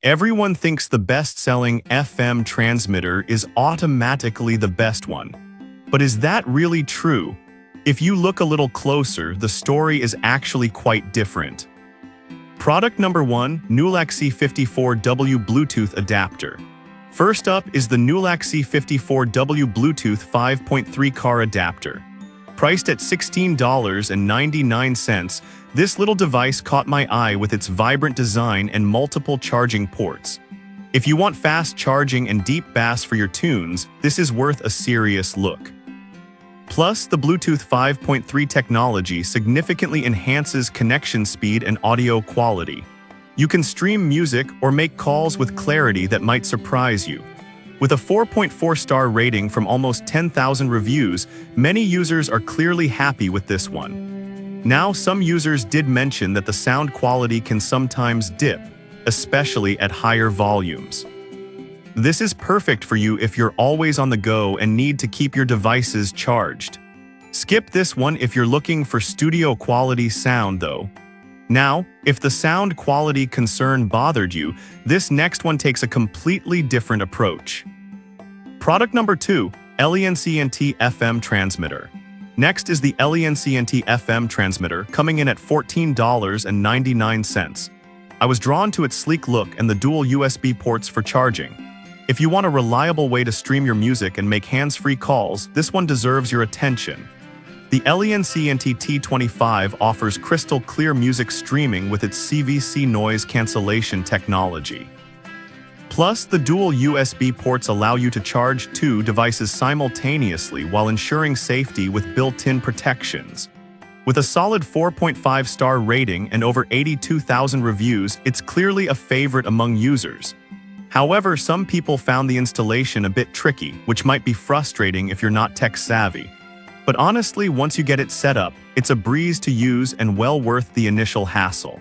Everyone thinks the best-selling FM transmitter is automatically the best one. But is that really true? If you look a little closer, the story is actually quite different. Product number 1, Nulaxy 54W Bluetooth Adapter. First up is the Nulaxy 54W Bluetooth 5.3 car adapter. Priced at $16.99, this little device caught my eye with its vibrant design and multiple charging ports. If you want fast charging and deep bass for your tunes, this is worth a serious look. Plus, the Bluetooth 5.3 technology significantly enhances connection speed and audio quality. You can stream music or make calls with clarity that might surprise you. With a 4.4-star rating from almost 10,000 reviews, many users are clearly happy with this one. Now, some users did mention that the sound quality can sometimes dip, especially at higher volumes. This is perfect for you if you're always on the go and need to keep your devices charged. Skip this one if you're looking for studio quality sound though. Now, if the sound quality concern bothered you, this next one takes a completely different approach. Product number 2, Lencent FM Transmitter. Next is the Lencent FM Transmitter, coming in at $14.99. I was drawn to its sleek look and the dual USB ports for charging. If you want a reliable way to stream your music and make hands-free calls, this one deserves your attention. The Lencent T25 offers crystal clear music streaming with its CVC noise cancellation technology. Plus, the dual USB ports allow you to charge 2 devices simultaneously while ensuring safety with built-in protections. With a solid 4.5-star rating and over 82,000 reviews, it's clearly a favorite among users. However, some people found the installation a bit tricky, which might be frustrating if you're not tech-savvy. But honestly, once you get it set up, it's a breeze to use and well worth the initial hassle.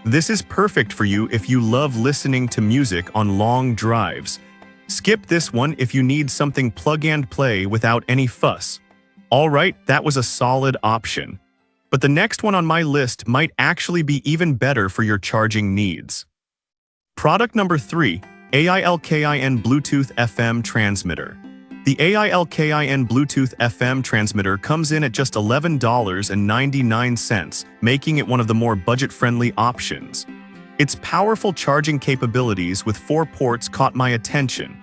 This is perfect for you if you love listening to music on long drives. Skip this one if you need something plug-and-play without any fuss. Alright, that was a solid option. But the next one on my list might actually be even better for your charging needs. Product number 3, Ailkin Bluetooth FM Transmitter. The Ailkin Bluetooth FM transmitter comes in at just $11.99, making it one of the more budget-friendly options. Its powerful charging capabilities with 4 ports caught my attention.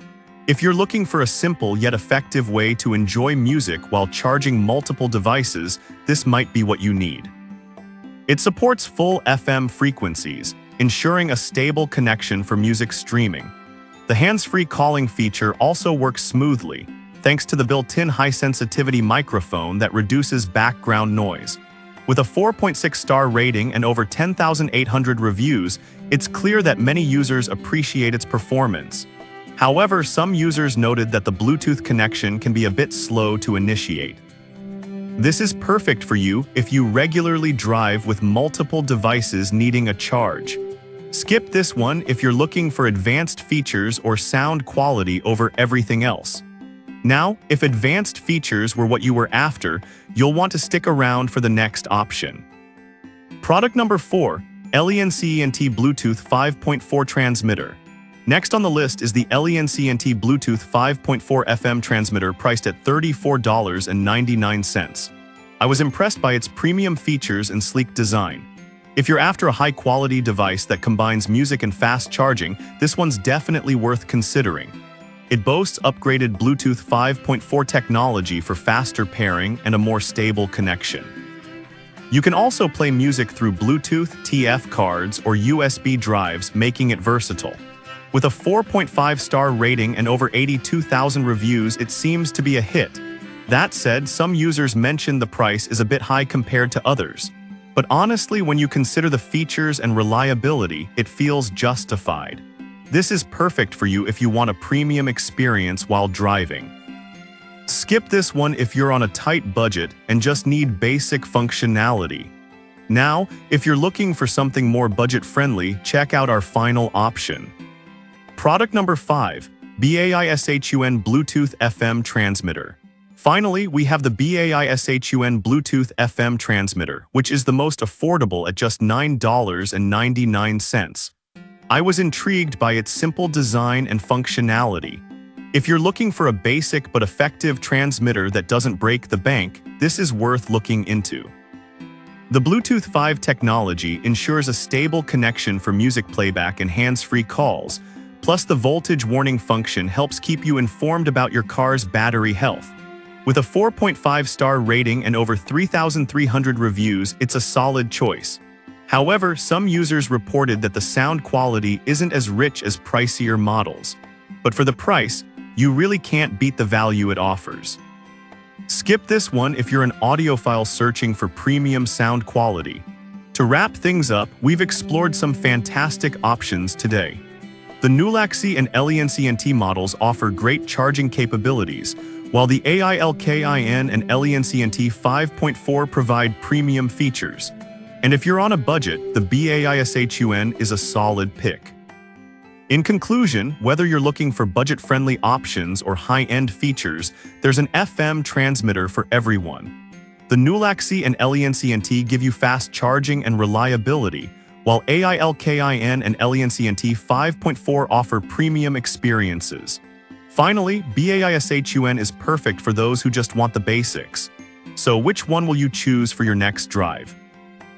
If you're looking for a simple yet effective way to enjoy music while charging multiple devices, this might be what you need. It supports full FM frequencies, ensuring a stable connection for music streaming. The hands-free calling feature also works smoothly, thanks to the built-in high-sensitivity microphone that reduces background noise. With a 4.6-star rating and over 10,800 reviews, it's clear that many users appreciate its performance. However, some users noted that the Bluetooth connection can be a bit slow to initiate. This is perfect for you if you regularly drive with multiple devices needing a charge. Skip this one if you're looking for advanced features or sound quality over everything else. Now, if advanced features were what you were after, you'll want to stick around for the next option. Product number 4, Lencent Bluetooth 5.4 Transmitter. Next on the list is the Lencent Bluetooth 5.4 FM transmitter priced at $34.99. I was impressed by its premium features and sleek design. If you're after a high-quality device that combines music and fast charging, this one's definitely worth considering. It boasts upgraded Bluetooth 5.4 technology for faster pairing and a more stable connection. You can also play music through Bluetooth, TF cards, or USB drives, making it versatile. With a 4.5-star rating and over 82,000 reviews, it seems to be a hit. That said, some users mentioned the price is a bit high compared to others. But honestly, when you consider the features and reliability, it feels justified. This is perfect for you if you want a premium experience while driving. Skip this one if you're on a tight budget and just need basic functionality. Now, if you're looking for something more budget-friendly, check out our final option. Product number 5, Bishun Bluetooth FM Transmitter. Finally, we have the Bishun Bluetooth FM transmitter, which is the most affordable at just $9.99. I was intrigued by its simple design and functionality. If you're looking for a basic but effective transmitter that doesn't break the bank, this is worth looking into. The Bluetooth 5 technology ensures a stable connection for music playback and hands-free calls, plus the voltage warning function helps keep you informed about your car's battery health. With a 4.5-star rating and over 3,300 reviews, it's a solid choice. However, some users reported that the sound quality isn't as rich as pricier models. But for the price, you really can't beat the value it offers. Skip this one if you're an audiophile searching for premium sound quality. To wrap things up, we've explored some fantastic options today. The Nulaxy and Lencent models offer great charging capabilities, while the Ailkin and Lencent 5.4 provide premium features. And if you're on a budget, the Bishun is a solid pick. In conclusion, whether you're looking for budget-friendly options or high-end features, there's an FM transmitter for everyone. The Nulaxy and Lencent give you fast charging and reliability, while Ailkin and Lencent 5.4 offer premium experiences. Finally, Bishun is perfect for those who just want the basics. So which one will you choose for your next drive?